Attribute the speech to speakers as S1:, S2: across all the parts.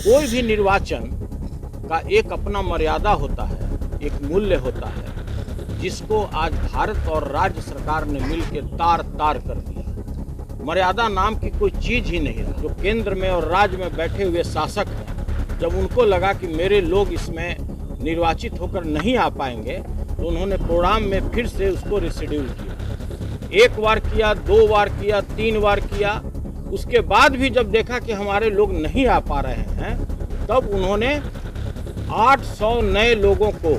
S1: कोई भी निर्वाचन का एक अपना मर्यादा होता है, एक मूल्य होता है, जिसको आज भारत और राज्य सरकार ने मिलकर तार तार कर दिया। मर्यादा नाम की कोई चीज ही नहीं रहा। जो केंद्र में और राज्य में बैठे हुए शासक हैं, जब उनको लगा कि मेरे लोग इसमें निर्वाचित होकर नहीं आ पाएंगे, तो उन्होंने प्रोग्राम में फिर से उसको रिशेड्यूल किया। एक बार किया, 2 बार किया, 3 बार किया। उसके बाद भी जब देखा कि हमारे लोग नहीं आ पा रहे हैं, तब उन्होंने 800 नए लोगों को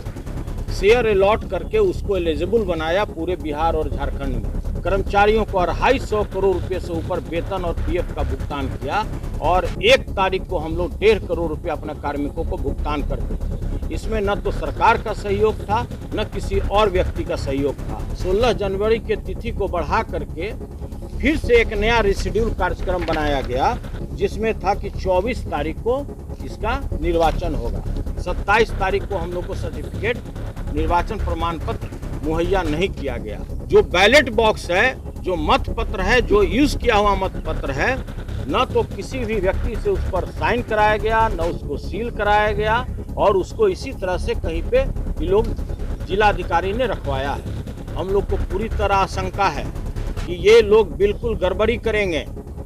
S1: शेयर अलॉट करके उसको एलिजिबल बनाया पूरे बिहार और झारखंड में। कर्मचारियों को 250 करोड़ रुपए से ऊपर वेतन और पीएफ का भुगतान किया और 1 तारीख को हम लोग 1.5 करोड़ रुपए अपने कार्मिकों को भुगतान करते थे। इसमें न तो सरकार का सहयोग था, न किसी और व्यक्ति का सहयोग था। 16 जनवरी के तिथि को बढ़ा करके फिर से एक नया रिशेड्यूल कार्यक्रम बनाया गया, जिसमें था कि 24 तारीख को इसका निर्वाचन होगा। 27 तारीख को हम लोग को सर्टिफिकेट, निर्वाचन प्रमाण पत्र मुहैया नहीं किया गया। जो बैलेट बॉक्स है, जो मत पत्र है, जो यूज किया हुआ मत पत्र है, न तो किसी भी व्यक्ति से उस पर साइन कराया गया, न उसको सील कराया गया, और उसको इसी तरह से कहीं पे ये लोग जिलाधिकारी ने रखवाया है। हम लोग को पूरी तरह आशंका है कि ये लोग बिल्कुल गड़बड़ी करेंगे।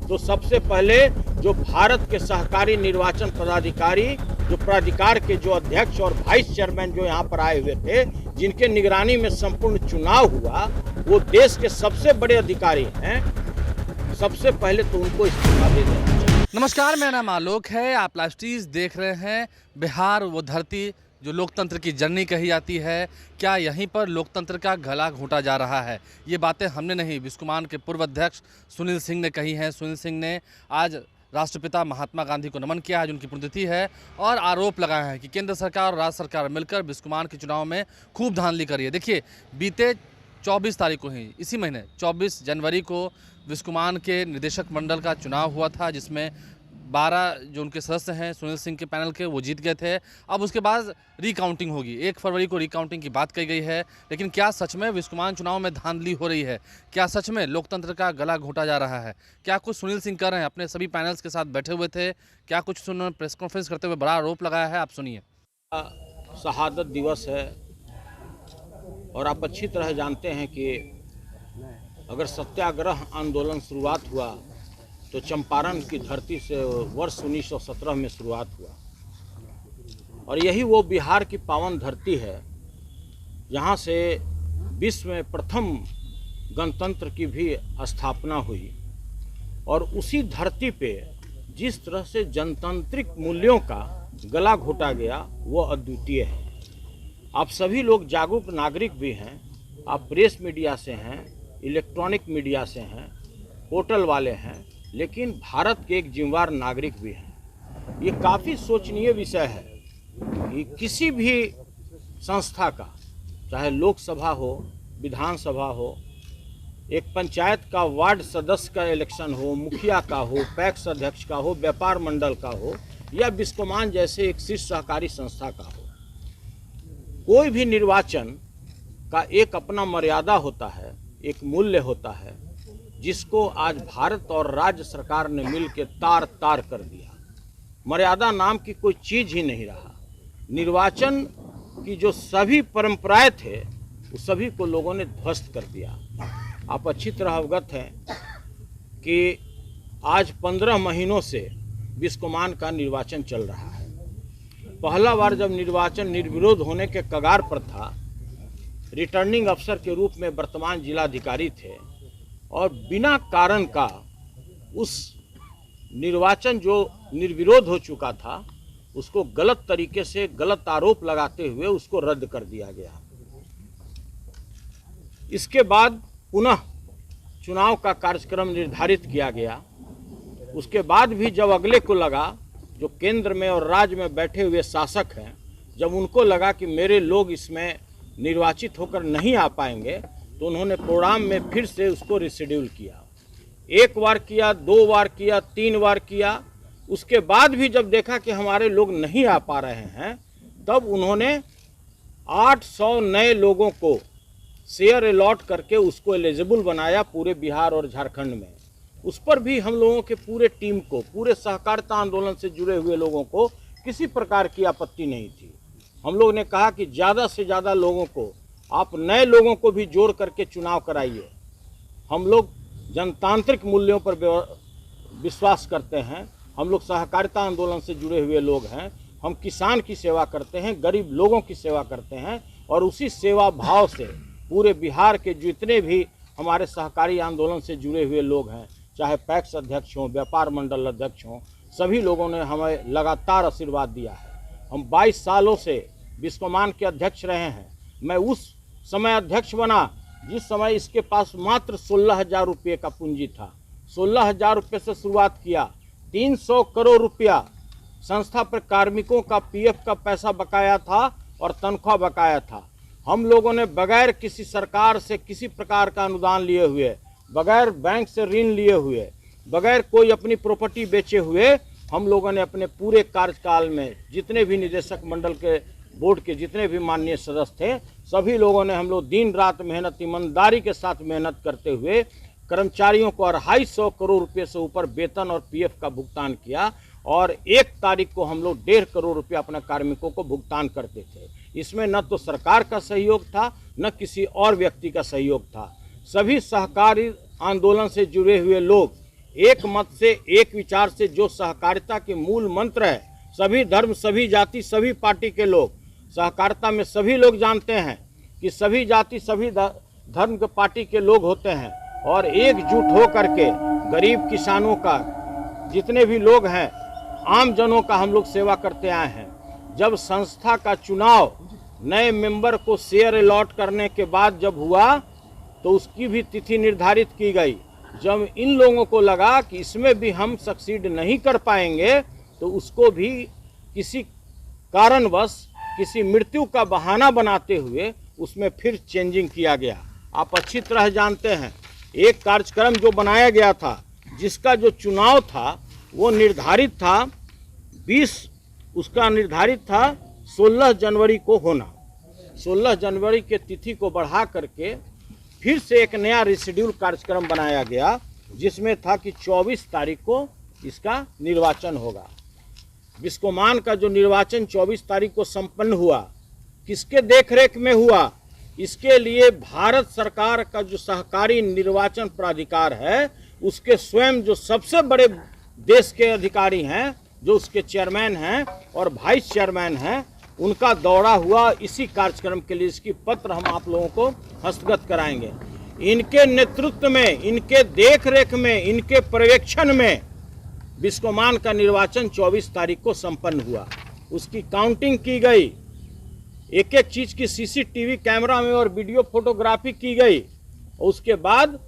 S1: तो सबसे पहले जो भारत के सहकारी निर्वाचन पदाधिकारी, जो प्राधिकार के जो अध्यक्ष और वाइस चेयरमैन जो यहाँ पर आए हुए थे, जिनके निगरानी में संपूर्ण चुनाव हुआ, वो देश के सबसे बड़े अधिकारी हैं। सबसे पहले तो उनको इस्तीफा दे देना चाहिए।
S2: नमस्कार, मेरा नाम आलोक है। आप लाइव स्ट्रीम देख रहे हैं। बिहार वो धरती जो लोकतंत्र की जननी कही जाती है, क्या यहीं पर लोकतंत्र का गला घोंटा जा रहा है? ये बातें हमने नहीं, बिस्कुमान के पूर्व अध्यक्ष सुनील सिंह ने कही हैं। सुनील सिंह ने आज राष्ट्रपिता महात्मा गांधी को नमन किया, आज उनकी पुण्यतिथि है, और आरोप लगाया है कि केंद्र सरकार और राज्य सरकार मिलकर बिस्कुमान के चुनाव में खूब धांधली करी है। देखिए, बीते 24 तारीख को ही, इसी महीने 24 जनवरी को बिस्कुमान के निदेशक मंडल का चुनाव हुआ था, जिसमें 12 जो उनके सदस्य हैं सुनील सिंह के पैनल के, वो जीत गए थे। अब उसके बाद रिकाउंटिंग होगी। 1 फरवरी को रिकाउंटिंग की बात कही गई है। लेकिन क्या सच में बिस्कुमान चुनाव में धांधली हो रही है? क्या सच में लोकतंत्र का गला घोंटा जा रहा है? क्या कुछ सुनील सिंह कर रहे हैं? अपने सभी पैनल्स के साथ बैठे हुए थे, क्या कुछ उन्होंने प्रेस कॉन्फ्रेंस करते हुए बड़ा आरोप लगाया है? आप सुनिए।
S1: शहादत दिवस है, और आप अच्छी तरह जानते हैं कि अगर सत्याग्रह आंदोलन शुरुआत हुआ तो चंपारण की धरती से वर्ष 1917 में शुरुआत हुआ, और यही वो बिहार की पावन धरती है जहाँ से विश्व में प्रथम गणतंत्र की भी स्थापना हुई। और उसी धरती पे जिस तरह से जनतांत्रिक मूल्यों का गला घोटा गया, वो अद्वितीय है। आप सभी लोग जागरूक नागरिक भी हैं, आप प्रेस मीडिया से हैं, इलेक्ट्रॉनिक मीडिया से हैं, पोर्टल वाले हैं, लेकिन भारत के एक जिम्मेदार नागरिक भी हैं। ये काफ़ी सोचनीय विषय है कि किसी भी संस्था का, चाहे लोकसभा हो, विधानसभा हो, एक पंचायत का वार्ड सदस्य का इलेक्शन हो, मुखिया का हो, पैक्स अध्यक्ष का हो, व्यापार मंडल का हो, या बिस्कुमान जैसे एक शीर्ष सहकारी संस्था का हो, कोई भी निर्वाचन का एक अपना मर्यादा होता है, एक मूल्य होता है, जिसको आज भारत और राज्य सरकार ने मिलकर तार तार कर दिया। मर्यादा नाम की कोई चीज ही नहीं रहा। निर्वाचन की जो सभी परंपराएं थे, उस सभी को लोगों ने ध्वस्त कर दिया। आप अच्छी तरह अवगत हैं कि आज 15 महीनों से बिस्कुमान का निर्वाचन चल रहा है। पहला बार जब निर्वाचन निर्विरोध होने के कगार पर था, रिटर्निंग अफसर के रूप में वर्तमान जिलाधिकारी थे, और बिना कारण का उस निर्वाचन जो निर्विरोध हो चुका था, उसको गलत तरीके से गलत आरोप लगाते हुए उसको रद्द कर दिया गया। इसके बाद पुनः चुनाव का कार्यक्रम निर्धारित किया गया। उसके बाद भी जब अगले को लगा, जो केंद्र में और राज्य में बैठे हुए शासक हैं, जब उनको लगा कि मेरे लोग इसमें निर्वाचित होकर नहीं आ पाएंगे, तो उन्होंने प्रोग्राम में फिर से उसको रिशेड्यूल किया। 1 बार किया, 2 बार किया, 3 बार किया। उसके बाद भी जब देखा कि हमारे लोग नहीं आ पा रहे हैं, तब उन्होंने 800 नए लोगों को शेयर अलॉट करके उसको एलिजिबल बनाया पूरे बिहार और झारखंड में। उस पर भी हम लोगों के पूरे टीम को, पूरे सहकारिता आंदोलन से जुड़े हुए लोगों को किसी प्रकार की आपत्ति नहीं थी। हम लोग ने कहा कि ज़्यादा से ज़्यादा लोगों को, आप नए लोगों को भी जोड़ करके चुनाव कराइए। हम लोग जनतांत्रिक मूल्यों पर विश्वास करते हैं, हम लोग सहकारिता आंदोलन से जुड़े हुए लोग हैं, हम किसान की सेवा करते हैं, गरीब लोगों की सेवा करते हैं और उसी सेवा भाव से पूरे बिहार के जितने भी हमारे सहकारी आंदोलन से जुड़े हुए लोग हैं, चाहे पैक्स अध्यक्ष हों, व्यापार मंडल अध्यक्ष हों, सभी लोगों ने हमें लगातार आशीर्वाद दिया है। हम 22 सालों से बिस्कोमान के अध्यक्ष रहे हैं। मैं उस समय अध्यक्ष बना जिस समय इसके पास मात्र 16,000 रुपये का पूंजी था। 16,000 रुपये से शुरुआत किया, 300 करोड़ रुपया संस्था पर कार्मिकों का पीएफ का पैसा बकाया था और तनख्वाह बकाया था। हम लोगों ने बगैर किसी सरकार से किसी प्रकार का अनुदान लिए हुए, बगैर बैंक से ऋण लिए हुए, बगैर कोई अपनी प्रॉपर्टी बेचे हुए, हम लोगों ने अपने पूरे कार्यकाल में जितने भी निदेशक मंडल के बोर्ड के जितने भी माननीय सदस्य थे, सभी लोगों ने हम लोग दिन रात मेहनत, ईमानदारी के साथ मेहनत करते हुए कर्मचारियों को 250 करोड़ रुपये से ऊपर वेतन और पीएफ का भुगतान किया और 1 तारीख को हम लोग 1.5 करोड़ रुपया अपने कार्मिकों को भुगतान करते थे। इसमें न तो सरकार का सहयोग था, न किसी और व्यक्ति का सहयोग था। सभी सहकारी आंदोलन से जुड़े हुए लोग एक मत से, एक विचार से, जो सहकारिता के मूल मंत्र है, सभी धर्म, सभी जाति, सभी पार्टी के लोग, सहकारिता में सभी लोग जानते हैं कि सभी जाति, सभी धर्म के पार्टी के लोग होते हैं और एकजुट हो करके गरीब किसानों का, जितने भी लोग हैं, आम जनों का हम लोग सेवा करते आए हैं। जब संस्था का चुनाव नए मेंबर को शेयर अलॉट करने के बाद जब हुआ तो उसकी भी तिथि निर्धारित की गई। जब इन लोगों को लगा कि इसमें भी हम सक्सीड नहीं कर पाएंगे तो उसको भी किसी कारणवश, किसी मृत्यु का बहाना बनाते हुए उसमें फिर चेंजिंग किया गया। आप अच्छी तरह जानते हैं, एक कार्यक्रम जो बनाया गया था, जिसका जो चुनाव था वो निर्धारित था 16 जनवरी को होना। 16 जनवरी के तिथि को बढ़ा करके फिर से एक नया रिशेड्यूल कार्यक्रम बनाया गया, जिसमें था कि 24 तारीख को इसका निर्वाचन होगा। बिस्कोमान का जो निर्वाचन 24 तारीख को संपन्न हुआ, किसके देखरेख में हुआ? इसके लिए भारत सरकार का जो सहकारी निर्वाचन प्राधिकार है, उसके स्वयं जो सबसे बड़े देश के अधिकारी हैं, जो उसके चेयरमैन हैं और वाइस चेयरमैन हैं, उनका दौरा हुआ इसी कार्यक्रम के लिए। इसकी पत्र हम आप लोगों को हस्तगत कराएंगे। इनके नेतृत्व में, इनके देखरेख में, इनके पर्यवेक्षण में बिस्कोमान का निर्वाचन 24 तारीख को संपन्न हुआ। उसकी काउंटिंग की गई, एक एक चीज की सीसीटीवी कैमरा में और वीडियो फोटोग्राफी की गई। उसके बाद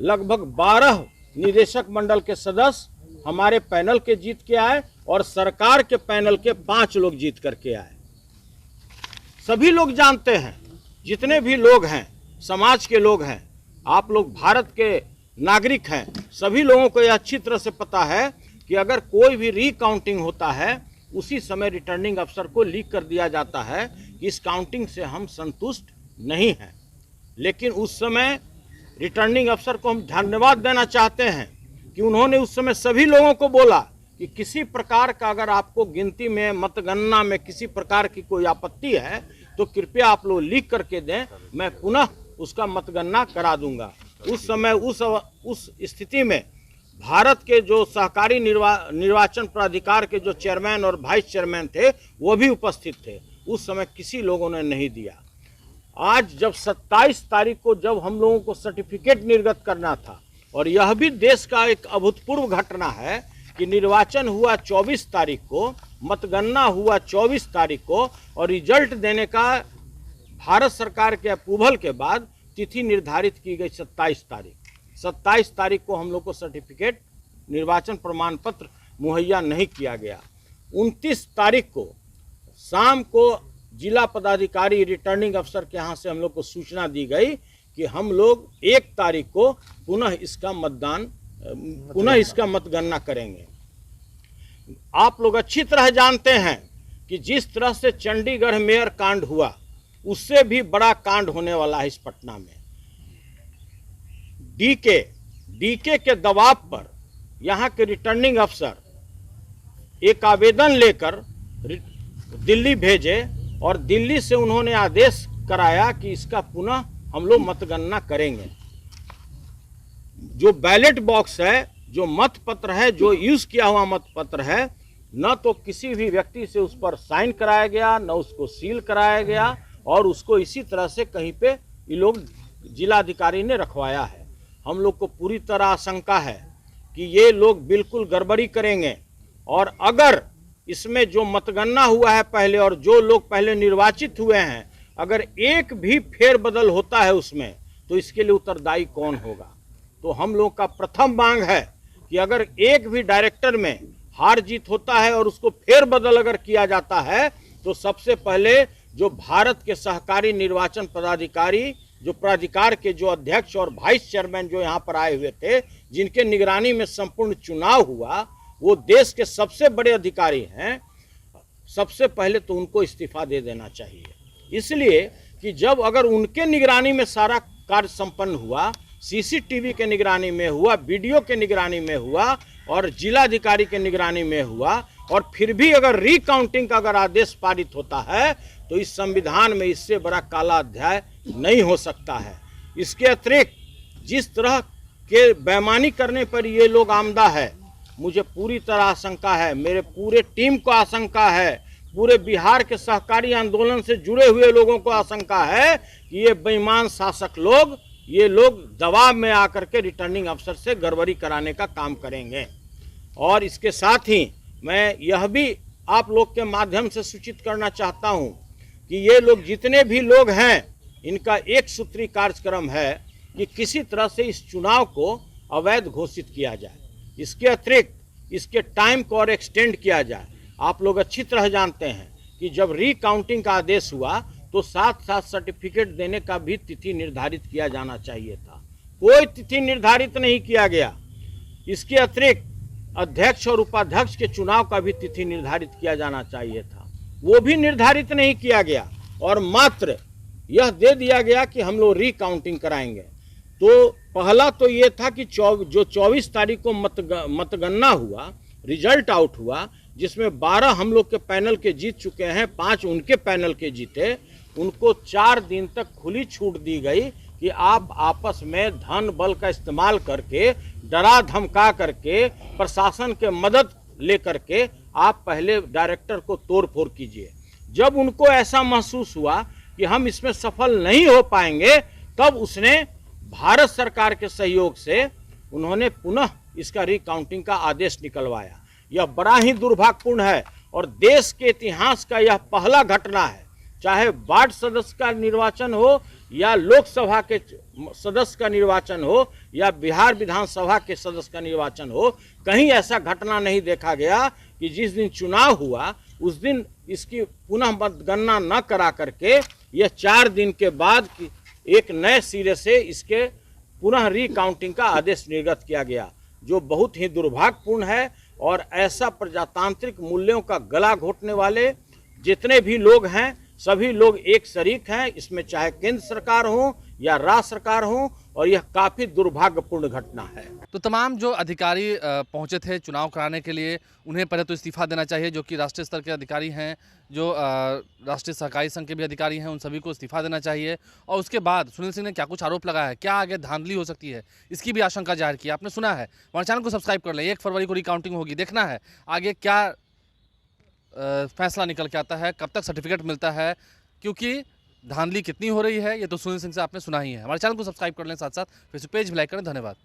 S1: लगभग 12 निदेशक मंडल के सदस्य हमारे पैनल के जीत के आए और सरकार के पैनल के 5 लोग जीत करके आए। सभी लोग जानते हैं, जितने भी लोग हैं, समाज के लोग हैं, आप लोग भारत के नागरिक हैं, सभी लोगों को यह अच्छी तरह से पता है कि अगर कोई भी रिकाउंटिंग होता है, उसी समय रिटर्निंग अफसर को लीक कर दिया जाता है कि इस काउंटिंग से हम संतुष्ट नहीं हैं। लेकिन उस समय रिटर्निंग अफसर को हम धन्यवाद देना चाहते हैं कि उन्होंने उस समय सभी लोगों को बोला कि किसी प्रकार का अगर आपको गिनती में, मतगणना में किसी प्रकार की कोई आपत्ति है तो कृपया आप लोग लिख करके दें, मैं पुनः उसका मतगणना करा दूंगा। उस समय उस स्थिति में भारत के जो सहकारी निर्वाचन प्राधिकार के जो चेयरमैन और वाइस चेयरमैन थे, वो भी उपस्थित थे। उस समय किसी लोगों ने नहीं दिया। आज जब 27 तारीख को जब हम लोगों को सर्टिफिकेट निर्गत करना था, और यह भी देश का एक अभूतपूर्व घटना है कि निर्वाचन हुआ 24 तारीख को, मतगणना हुआ 24 तारीख को और रिजल्ट देने का भारत सरकार के अप्रूवल के बाद तिथि निर्धारित की गई 27 तारीख। 27 तारीख को हम लोग को सर्टिफिकेट, निर्वाचन प्रमाण पत्र मुहैया नहीं किया गया। 29 तारीख को शाम को जिला पदाधिकारी, रिटर्निंग अफसर के यहाँ से हम लोग को सूचना दी गई कि हम लोग 1 तारीख को पुनः इसका मतगणना करेंगे। आप लोग अच्छी तरह जानते हैं कि जिस तरह से चंडीगढ़ मेयर कांड हुआ, उससे भी बड़ा कांड होने वाला है इस पटना में। डीके के दबाव पर यहाँ के रिटर्निंग अफसर एक आवेदन लेकर दिल्ली भेजे और दिल्ली से उन्होंने आदेश कराया कि इसका पुनः हम लोग मतगणना करेंगे। जो बैलेट बॉक्स है, जो मत पत्र है, जो यूज किया हुआ मत पत्र है, न तो किसी भी व्यक्ति से उस पर साइन कराया गया, न उसको सील कराया गया, और उसको इसी तरह से कहीं पे ये लोग जिलाधिकारी ने रखवाया है। हम लोग को पूरी तरह आशंका है कि ये लोग बिल्कुल गड़बड़ी करेंगे, और अगर इसमें जो मतगणना हुआ है पहले और जो लोग पहले निर्वाचित हुए हैं, अगर एक भी फेरबदल होता है उसमें, तो इसके लिए उत्तरदायी कौन होगा। तो हम लोग का प्रथम मांग है कि अगर एक भी डायरेक्टर में हार जीत होता है और उसको फेरबदल अगर किया जाता है, तो सबसे पहले जो भारत के सहकारी निर्वाचन पदाधिकारी, जो प्राधिकार के जो अध्यक्ष और वाइस चेयरमैन जो यहाँ पर आए हुए थे, जिनके निगरानी में संपूर्ण चुनाव हुआ, वो देश के सबसे बड़े अधिकारी हैं, सबसे पहले तो उनको इस्तीफा दे देना चाहिए। इसलिए कि जब अगर उनके निगरानी में सारा कार्य संपन्न हुआ, सीसीटीवी के निगरानी में हुआ, वीडियो के निगरानी में हुआ और जिलाधिकारी के निगरानी में हुआ, और फिर भी अगर रिकाउंटिंग का अगर आदेश पारित होता है, तो इस संविधान में इससे बड़ा काला अध्याय नहीं हो सकता है। इसके अतिरिक्त जिस तरह के बेईमानी करने पर ये लोग आमदा है, मुझे पूरी तरह आशंका है, मेरे पूरे टीम को आशंका है, पूरे बिहार के सहकारी आंदोलन से जुड़े हुए लोगों को आशंका है कि ये बेईमान शासक लोग, ये लोग दबाव में आकर के रिटर्निंग अफसर से गड़बड़ी कराने का काम करेंगे। और इसके साथ ही मैं यह भी आप लोग के माध्यम से सूचित करना चाहता हूं कि ये लोग जितने भी लोग हैं, इनका एक सूत्री कार्यक्रम है कि किसी तरह से इस चुनाव को अवैध घोषित किया जाए। इसके अतिरिक्त इसके टाइम को और एक्सटेंड किया जाए। आप लोग अच्छी तरह जानते हैं कि जब रिकाउंटिंग का आदेश हुआ तो साथ साथ सर्टिफिकेट देने का भी तिथि निर्धारित किया जाना चाहिए था। कोई तिथि निर्धारित नहीं किया गया। इसके अतिरिक्त अध्यक्ष और उपाध्यक्ष के चुनाव का भी तिथि निर्धारित किया जाना चाहिए था, वो भी निर्धारित नहीं किया गया, और मात्र यह दे दिया गया कि हम लोग रिकाउंटिंग कराएंगे। तो पहला तो ये था कि जो 24 तारीख को मतगणना हुआ, रिजल्ट आउट हुआ, जिसमें 12 हम लोग के पैनल के जीत चुके हैं, 5 उनके पैनल के जीते, उनको 4 दिन तक खुली छूट दी गई कि आप आपस में धन बल का इस्तेमाल करके, डरा धमका करके, प्रशासन के मदद लेकर के आप पहले डायरेक्टर को तोड़ फोड़ कीजिए। जब उनको ऐसा महसूस हुआ कि हम इसमें सफल नहीं हो पाएंगे, तब उसने भारत सरकार के सहयोग से उन्होंने पुनः इसका रिकाउंटिंग का आदेश निकलवाया। यह बड़ा ही दुर्भाग्यपूर्ण है और देश के इतिहास का यह पहला घटना है। चाहे वार्ड सदस्य का निर्वाचन हो या लोकसभा के सदस्य का निर्वाचन हो या बिहार विधानसभा के सदस्य का निर्वाचन हो, कहीं ऐसा घटना नहीं देखा गया कि जिस दिन चुनाव हुआ उस दिन इसकी पुनः मतगणना न करा करके यह 4 दिन के बाद एक नए सिरे से इसके पुनः रिकाउंटिंग का आदेश निर्गत किया गया, जो बहुत ही दुर्भाग्यपूर्ण है। और ऐसा प्रजातांत्रिक मूल्यों का गला घोटने वाले जितने भी लोग हैं, सभी लोग एक शरीक हैं इसमें, चाहे केंद्र सरकार हो या राज्य सरकार हो, और यह काफ़ी दुर्भाग्यपूर्ण घटना है।
S2: तो तमाम जो अधिकारी पहुंचे थे चुनाव कराने के लिए, उन्हें पहले तो इस्तीफा देना चाहिए, जो कि राष्ट्रीय स्तर के अधिकारी हैं, जो राष्ट्रीय सहकारी संघ के भी अधिकारी हैं, उन सभी को इस्तीफा देना चाहिए। और उसके बाद सुनील सिंह ने क्या कुछ आरोप लगाया है, क्या आगे धांधली हो सकती है, इसकी भी आशंका जाहिर की। आपने सुना है, हमारे चैनल को सब्सक्राइब कर लें। 1 फरवरी को रिकाउंटिंग होगी, देखना है आगे क्या फैसला निकल के आता है, कब तक सर्टिफिकेट मिलता है, क्योंकि धांधली कितनी हो रही है ये तो सुनील सिंह से आपने सुना ही है। हमारे चैनल को सब्सक्राइब कर लें, साथ साथ फेसबुक पेज भी लाइक करें। धन्यवाद।